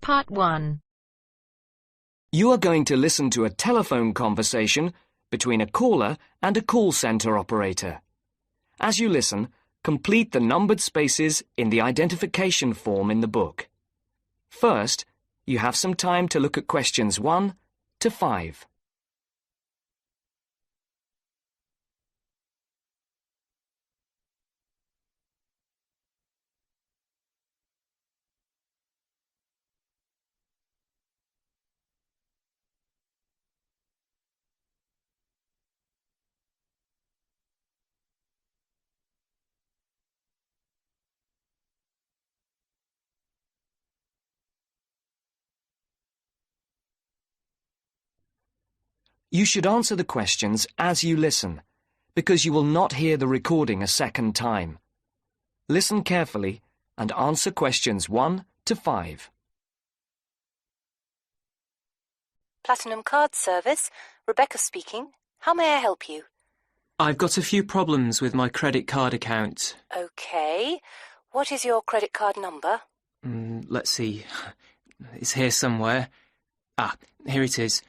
Part 1. You are going to listen to a telephone conversation between a caller and a call centre operator. As you listen, complete the numbered spaces in the identification form in the book. First, you have some time to look at questions 1 to 5. You should answer the questions as you listen, because you will not hear the recording a second time. Listen carefully and answer questions 1 to 5. Platinum Card Service, Rebecca speaking. How may I help you? I've got a few problems with my credit card account. Okay. What is your credit card number? Let's see. It's here somewhere. Here it is.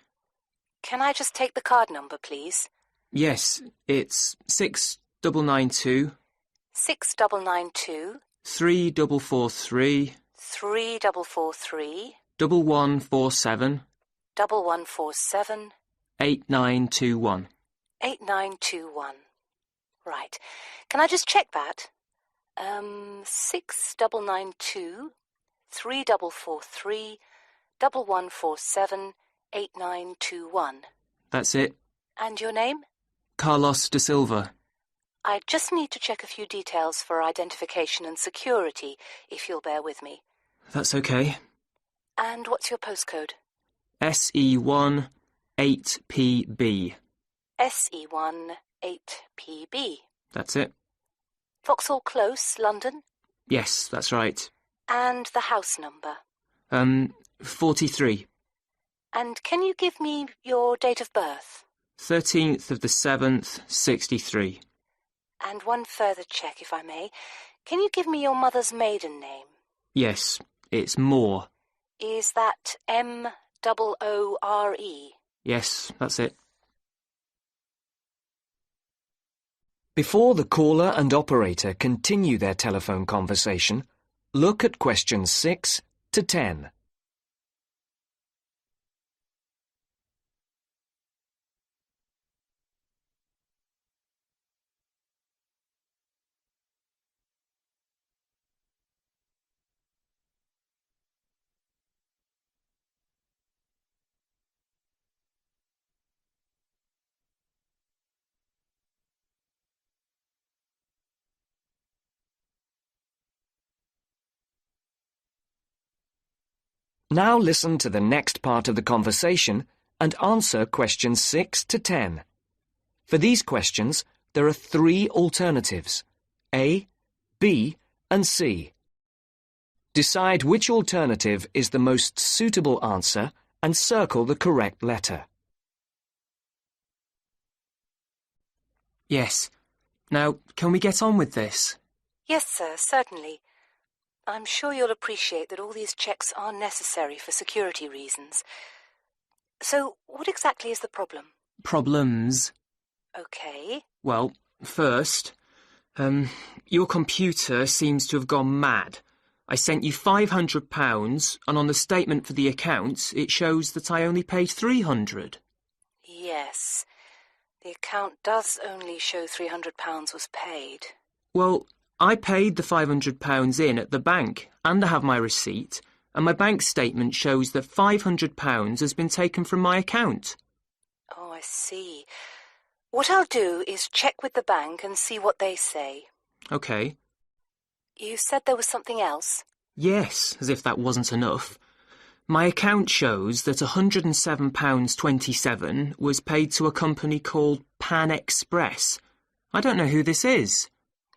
Can I just take the card number, please? Yes, it's 6992 6992 3443 3443 1147 1147 8921. 8921. Right. Can I just check that? 6992 3443 1147 8921. That's it. And your name? Carlos de Silva. I just need to check a few details for identification and security, if you'll bear with me. That's okay. And what's your postcode? SE1 8PB. SE1 8PB. That's it. Vauxhall Close, London? Yes, that's right. And the house number? 43. And can you give me your date of birth? 13th of the 7th, 63. And one further check, if I may. Can you give me your mother's maiden name? Yes, it's Moore. Is that M-O-O-R-E? Yes, that's it. Before the caller and operator continue their telephone conversation, look at questions 6 to 10. Now listen to the next part of the conversation and answer questions 6 to 10. For these questions, there are 3 alternatives: A, B, and C. Decide which alternative is the most suitable answer and circle the correct letter. Yes. Now, can we get on with this? Yes, sir, certainly. I'm sure you'll appreciate that all these checks are necessary for security reasons. So, what exactly is the problem? Problems? Okay. Well, first, your computer seems to have gone mad. I sent you £500, and on the statement for the account, it shows that I only paid £300. Yes. The account does only show £300 was paid. Well, I paid the £500 in at the bank, and I have my receipt, and my bank statement shows that £500 has been taken from my account. Oh, I see. What I'll do is check with the bank and see what they say. OK. You said there was something else? Yes, as if that wasn't enough. My account shows that £107.27 was paid to a company called Pan Express. I don't know who this is.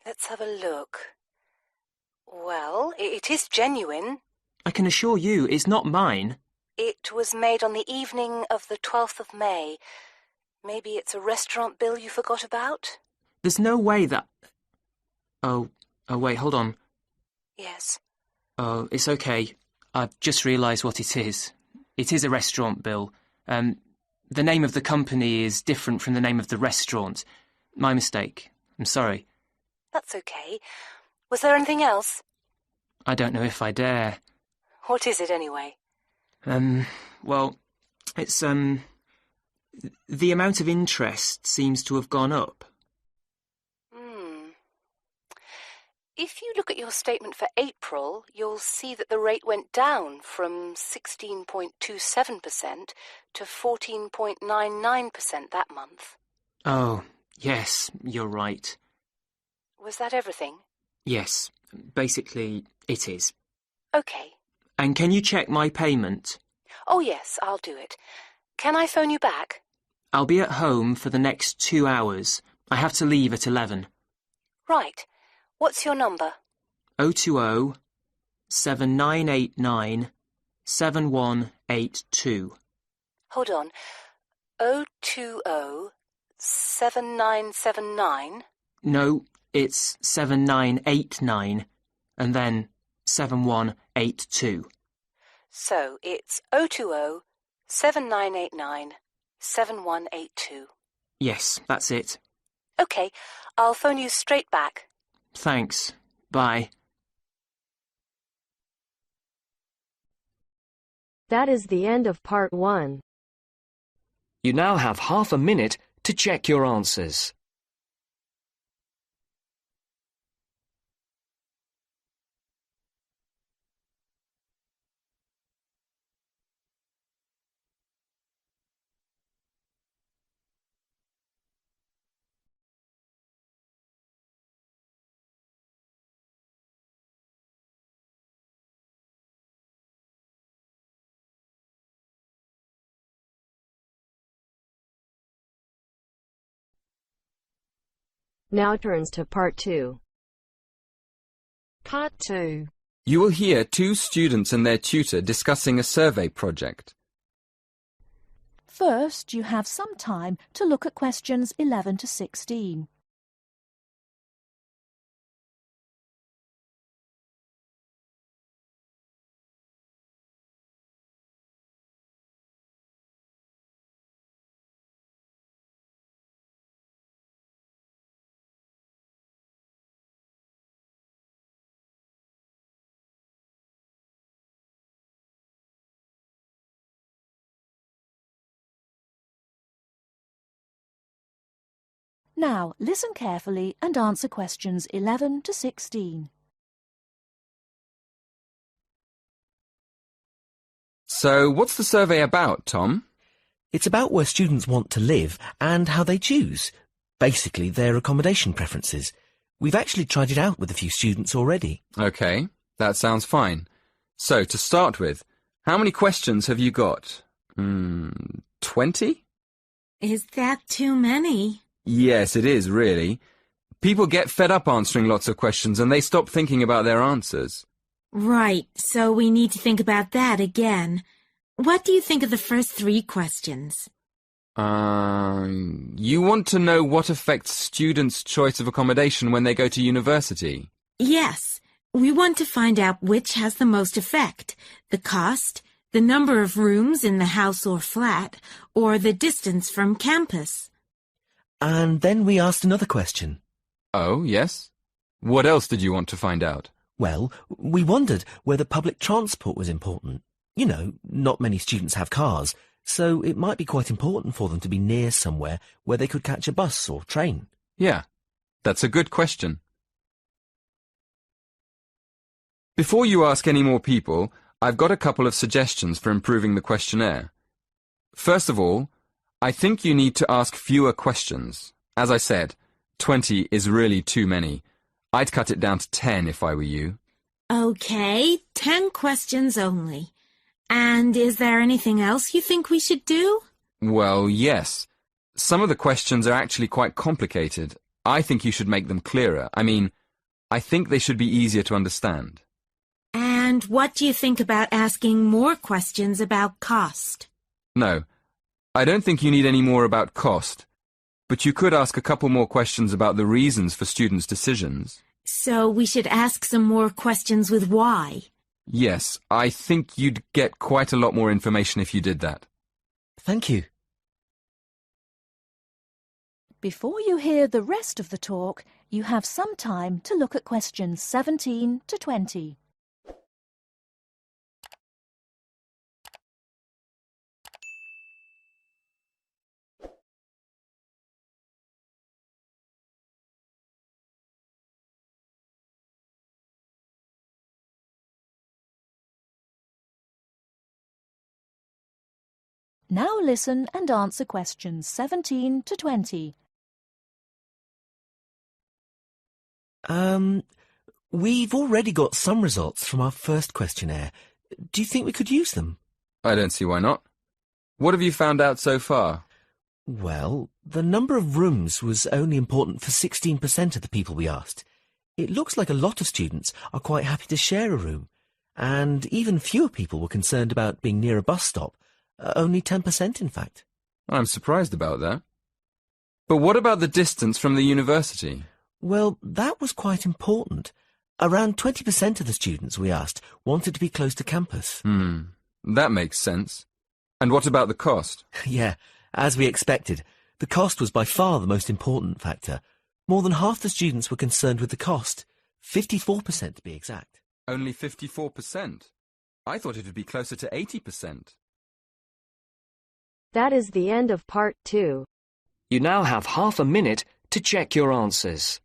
Let's have a look. Well, it is genuine. I can assure you it's not mine. It was made on the evening of the 12th of May. Maybe it's a restaurant bill you forgot about? There's no way that... Oh, wait, hold on. Yes. Oh, it's okay. I've just realised what it is. It is a restaurant bill. The name of the company is different from the name of the restaurant. My mistake. I'm sorry. That's okay. Was there anything else? I don't know if I dare. What is it, anyway? Well, it's, the amount of interest seems to have gone up. If you look at your statement for April, you'll see that the rate went down from 16.27% to 14.99% that month. Oh, yes, you're right. Was that everything? Yes, basically, it is. Okay. And can you check my payment? Oh, yes, I'll do it. Can I phone you back? I'll be at home for the next 2 hours. I have to leave at 11. Right. What's your number? 020 7989 7182. Hold on. 020 7979? No, it's 7989 and then 7182. So it's 020 7989 7182. Yes, that's it. OK, I'll phone you straight back. Thanks. Bye. That is the end of part 1. You now have half a minute to check your answers. Now turns to part 2. Part 2. You will hear two students and their tutor discussing a survey project. First, you have some time to look at questions 11 to 16. Now, listen carefully and answer questions 11 to 16. So, what's the survey about, Tom? It's about where students want to live and how they choose. Basically, their accommodation preferences. We've actually tried it out with a few students already. OK, that sounds fine. So, to start with, how many questions have you got? 20? Is that too many? Yes, it is, really. People get fed up answering lots of questions and they stop thinking about their answers. Right, so we need to think about that again. What do you think of the first 3 questions? You want to know what affects students' choice of accommodation when they go to university? Yes, we want to find out which has the most effect, the cost, the number of rooms in the house or flat, or the distance from campus. And then we asked another question. Oh, yes? What else did you want to find out? Well, we wondered whether public transport was important. You know, not many students have cars, so it might be quite important for them to be near somewhere where they could catch a bus or train. Yeah, that's a good question. Before you ask any more people, I've got a couple of suggestions for improving the questionnaire. First of all, I think you need to ask fewer questions. As I said, 20 is really too many. I'd cut it down to 10 if I were you. Okay, 10 questions only. And is there anything else you think we should do? Well, yes. Some of the questions are actually quite complicated. I think you should make them clearer. I mean, I think they should be easier to understand. And what do you think about asking more questions about cost? No, I don't think you need any more about cost. But you could ask a couple more questions about the reasons for students' decisions. So we should ask some more questions with why. Yes, I think you'd get quite a lot more information if you did that. Thank you. Before you hear the rest of the talk, you have some time to look at questions 17 to 20. Now listen and answer questions 17 to 20. We've already got some results from our first questionnaire. Do you think we could use them? I don't see why not. What have you found out so far? Well, the number of rooms was only important for 16% of the people we asked. It looks like a lot of students are quite happy to share a room, and even fewer people were concerned about being near a bus stop. Only 10%, in fact. I'm surprised about that. But what about the distance from the university? Well, that was quite important. Around 20% of the students we asked wanted to be close to campus. That makes sense. And what about the cost? Yeah, as we expected. The cost was by far the most important factor. More than half the students were concerned with the cost. 54% to be exact. Only 54%? I thought it would be closer to 80%. That is the end of part 2. You now have half a minute to check your answers.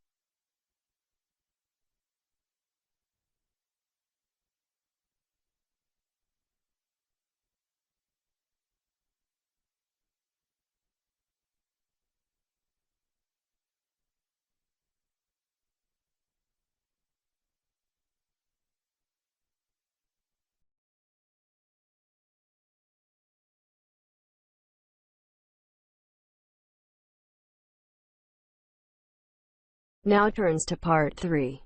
Now turns to part 3.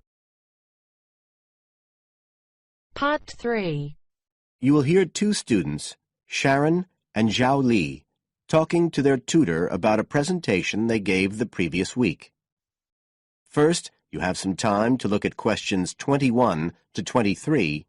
Part 3. You will hear two students, Sharon and Zhao Li, talking to their tutor about a presentation they gave the previous week. First, you have some time to look at questions 21 to 23.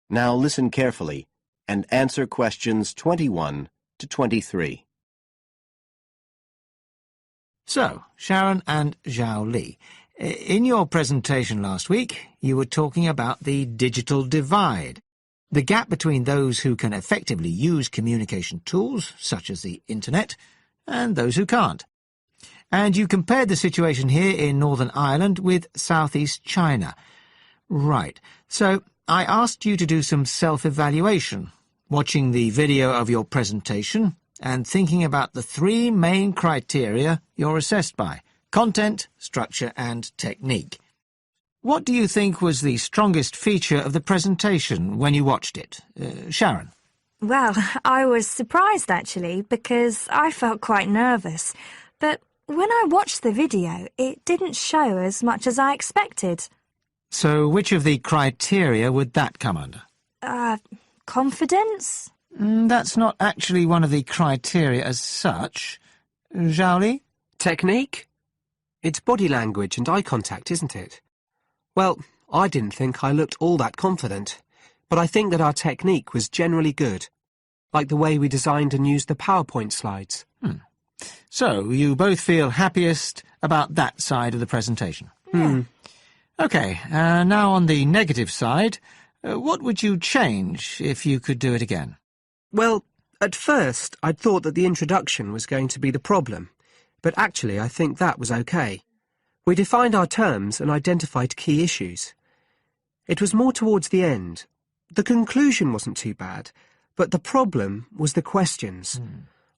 Now listen carefully and answer questions 21 to 23. So, Sharon and Zhao Li, in your presentation last week, you were talking about the digital divide, the gap between those who can effectively use communication tools, such as the internet, and those who can't. And you compared the situation here in Northern Ireland with Southeast China. Right. So, I asked you to do some self-evaluation, watching the video of your presentation and thinking about the 3 main criteria you're assessed by: content, structure and technique. What do you think was the strongest feature of the presentation when you watched it? Sharon? Well, I was surprised actually, because I felt quite nervous. But when I watched the video, it didn't show as much as I expected. So which of the criteria would that come under? Confidence? That's not actually one of the criteria as such. Zhao Li? Technique? It's body language and eye contact, isn't it? Well, I didn't think I looked all that confident, but I think that our technique was generally good, like the way we designed and used the PowerPoint slides. So, you both feel happiest about that side of the presentation? Yeah. OK, now on the negative side, what would you change if you could do it again? Well, at first I'd thought that the introduction was going to be the problem, but actually I think that was OK. We defined our terms and identified key issues. It was more towards the end. The conclusion wasn't too bad, but the problem was the questions.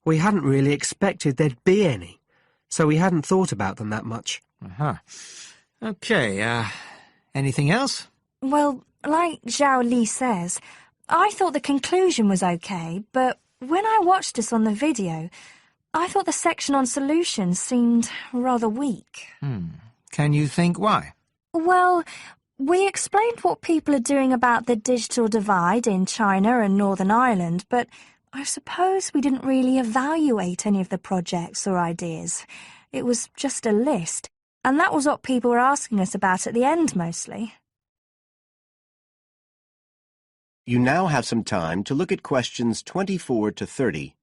We hadn't really expected there'd be any, so we hadn't thought about them that much. OK, anything else? Well, like Zhao Li says, I thought the conclusion was okay, but when I watched us on the video, I thought the section on solutions seemed rather weak. Can you think why? Well, we explained what people are doing about the digital divide in China and Northern Ireland, but I suppose we didn't really evaluate any of the projects or ideas. It was just a list, and that was what people were asking us about at the end mostly. You now have some time to look at questions 24 to 30.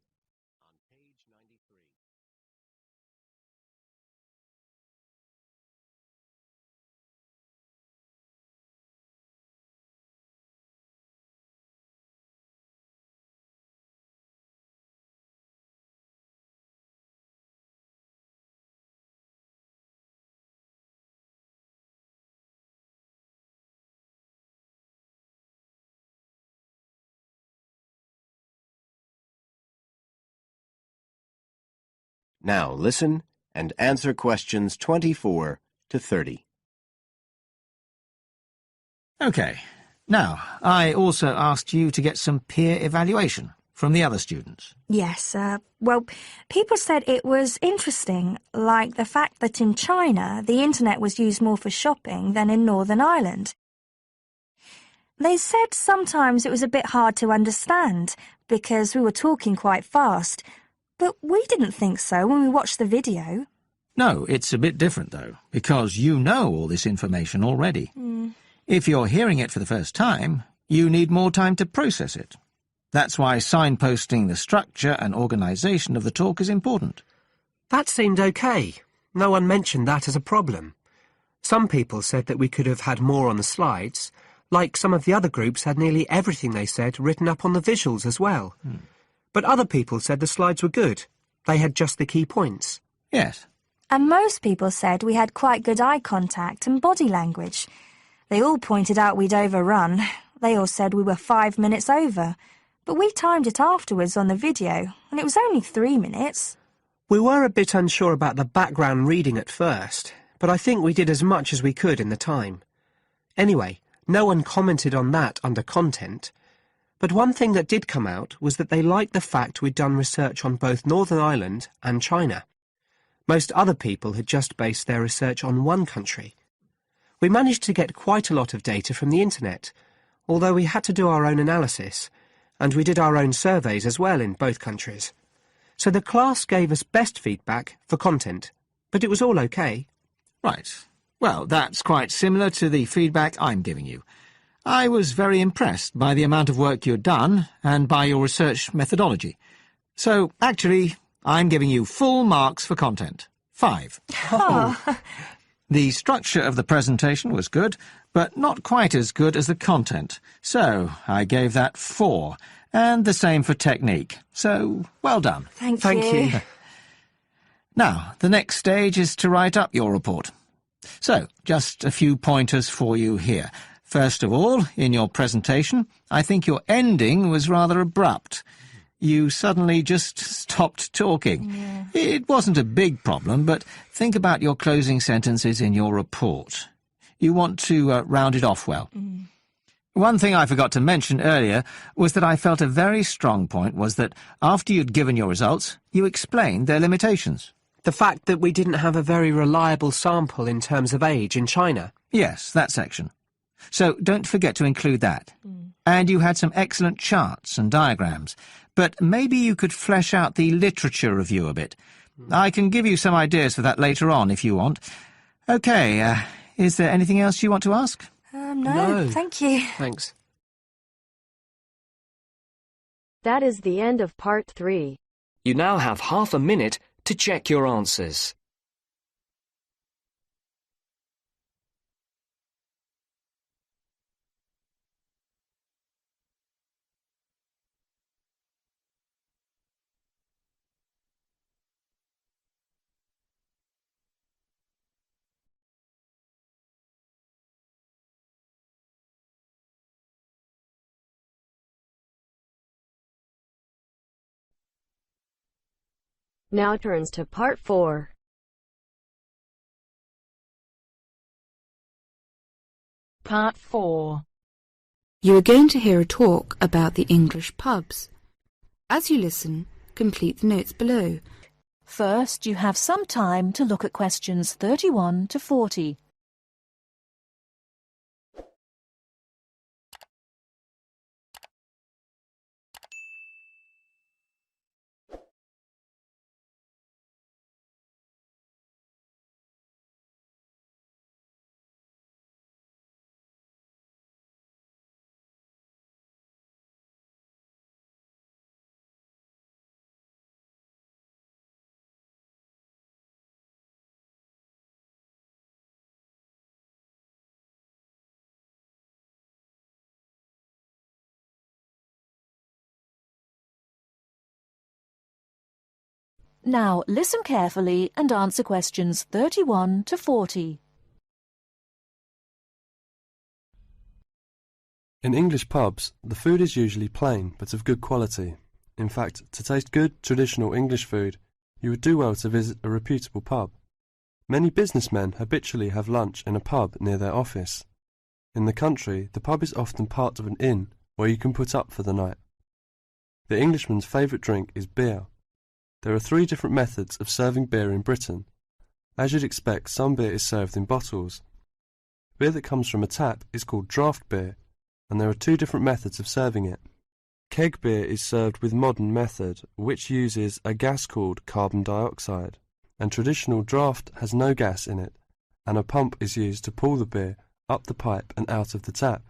Now listen and answer questions 24 to 30. OK. Now, I also asked you to get some peer evaluation from the other students. Yes, well, people said it was interesting, like the fact that in China the internet was used more for shopping than in Northern Ireland. They said sometimes it was a bit hard to understand because we were talking quite fast, but we didn't think so when we watched the video. No, it's a bit different, though, because you know all this information already. If you're hearing it for the first time, you need more time to process it. That's why signposting the structure and organisation of the talk is important. That seemed okay. No one mentioned that as a problem. Some people said that we could have had more on the slides, like some of the other groups had nearly everything they said written up on the visuals as well. But other people said the slides were good. They had just the key points. Yes. And most people said we had quite good eye contact and body language. They all pointed out we'd overrun. They all said we were 5 minutes over. But we timed it afterwards on the video, and it was only 3 minutes. We were a bit unsure about the background reading at first, but I think we did as much as we could in the time. Anyway, no one commented on that under content. But one thing that did come out was that they liked the fact we'd done research on both Northern Ireland and China. Most other people had just based their research on one country. We managed to get quite a lot of data from the internet, although we had to do our own analysis, and we did our own surveys as well in both countries. So the class gave us best feedback for content, but it was all okay. Right. Well, that's quite similar to the feedback I'm giving you. I was very impressed by the amount of work you'd done and by your research methodology. So, actually, I'm giving you full marks for content. 5. The structure of the presentation was good, but not quite as good as the content. So, I gave that 4, and the same for technique. So, well done. Thank you. Now, the next stage is to write up your report. So, just a few pointers for you here. First of all, in your presentation, I think your ending was rather abrupt. You suddenly just stopped talking. Yeah. It wasn't a big problem, but think about your closing sentences in your report. You want to round it off well. One thing I forgot to mention earlier was that I felt a very strong point was that after you'd given your results, you explained their limitations. The fact that we didn't have a very reliable sample in terms of age in China. Yes, that section. So don't forget to include that. And you had some excellent charts and diagrams, but maybe you could flesh out the literature review a bit. I can give you some ideas for that later on if you want. OK, is there anything else you want to ask? No, thank you. Thanks. That is the end of part 3. You now have half a minute to check your answers. Now turns to part 4. Part 4. You are going to hear a talk about the English pubs. As you listen, complete the notes below. First, you have some time to look at questions 31 to 40. Now listen carefully and answer questions 31 to 40. In English pubs, the food is usually plain but of good quality. In fact, to taste good, traditional English food, you would do well to visit a reputable pub. Many businessmen habitually have lunch in a pub near their office. In the country, the pub is often part of an inn where you can put up for the night. The Englishman's favourite drink is beer. There are 3 different methods of serving beer in Britain. As you'd expect, some beer is served in bottles. Beer that comes from a tap is called draft beer, and there are 2 different methods of serving it. Keg beer is served with modern method, which uses a gas called carbon dioxide, and traditional draft has no gas in it, and a pump is used to pull the beer up the pipe and out of the tap.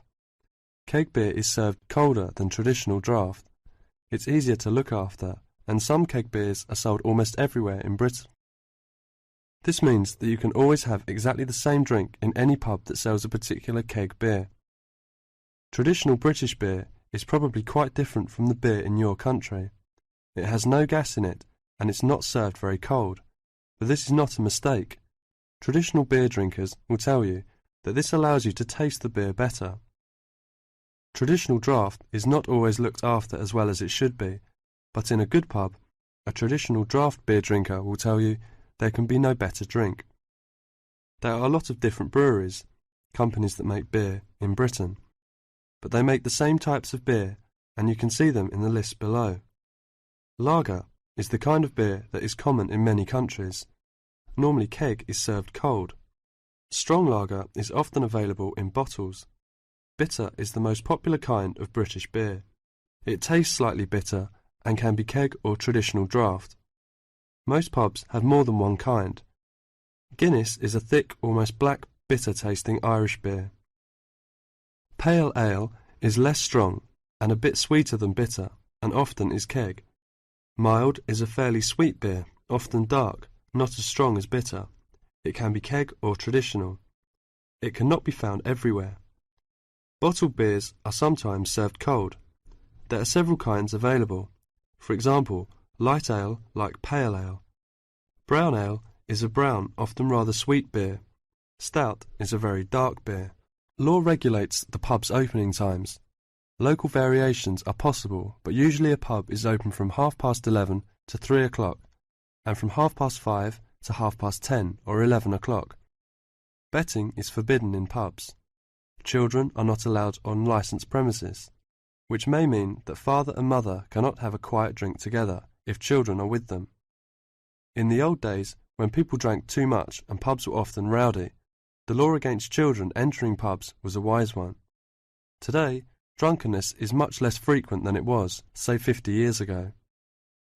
Keg beer is served colder than traditional draft. It's easier to look after, and some keg beers are sold almost everywhere in Britain. This means that you can always have exactly the same drink in any pub that sells a particular keg beer. Traditional British beer is probably quite different from the beer in your country. It has no gas in it, and it's not served very cold. But this is not a mistake. Traditional beer drinkers will tell you that this allows you to taste the beer better. Traditional draft is not always looked after as well as it should be, but in a good pub, a traditional draft beer drinker will tell you there can be no better drink. There are a lot of different breweries, companies that make beer, in Britain, but they make the same types of beer, and you can see them in the list below. Lager is the kind of beer that is common in many countries. Normally keg is served cold. Strong lager is often available in bottles. Bitter is the most popular kind of British beer. It tastes slightly bitter and can be keg or traditional draft. Most pubs have more than one kind. Guinness is a thick, almost black, bitter-tasting Irish beer. Pale ale is less strong and a bit sweeter than bitter, and often is keg. Mild is a fairly sweet beer, often dark, not as strong as bitter. It can be keg or traditional. It cannot be found everywhere. Bottled beers are sometimes served cold. There are several kinds available. For example, light ale like pale ale. Brown ale is a brown, often rather sweet beer. Stout is a very dark beer. Law regulates the pub's opening times. Local variations are possible, but usually a pub is open from 11:30 to 3 o'clock, and from 5:30 to 10:30 or 11 o'clock. Betting is forbidden in pubs. Children are not allowed on licensed premises, which may mean that father and mother cannot have a quiet drink together if children are with them. In the old days, when people drank too much and pubs were often rowdy, the law against children entering pubs was a wise one. Today, drunkenness is much less frequent than it was, say 50 years ago.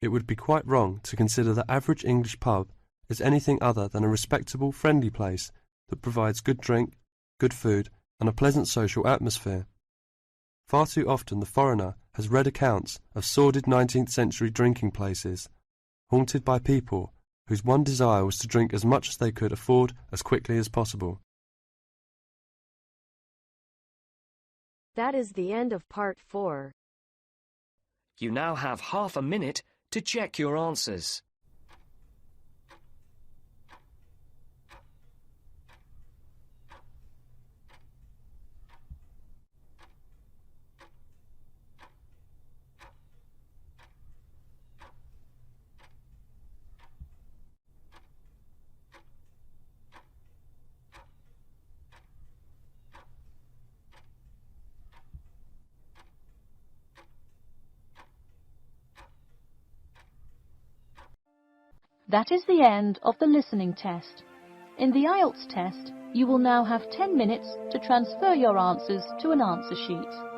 It would be quite wrong to consider the average English pub as anything other than a respectable, friendly place that provides good drink, good food, and a pleasant social atmosphere. Far too often the foreigner has read accounts of sordid 19th century drinking places, haunted by people whose one desire was to drink as much as they could afford as quickly as possible. That is the end of part 4. You now have half a minute to check your answers. That is the end of the listening test. In the IELTS test, you will now have 10 minutes to transfer your answers to an answer sheet.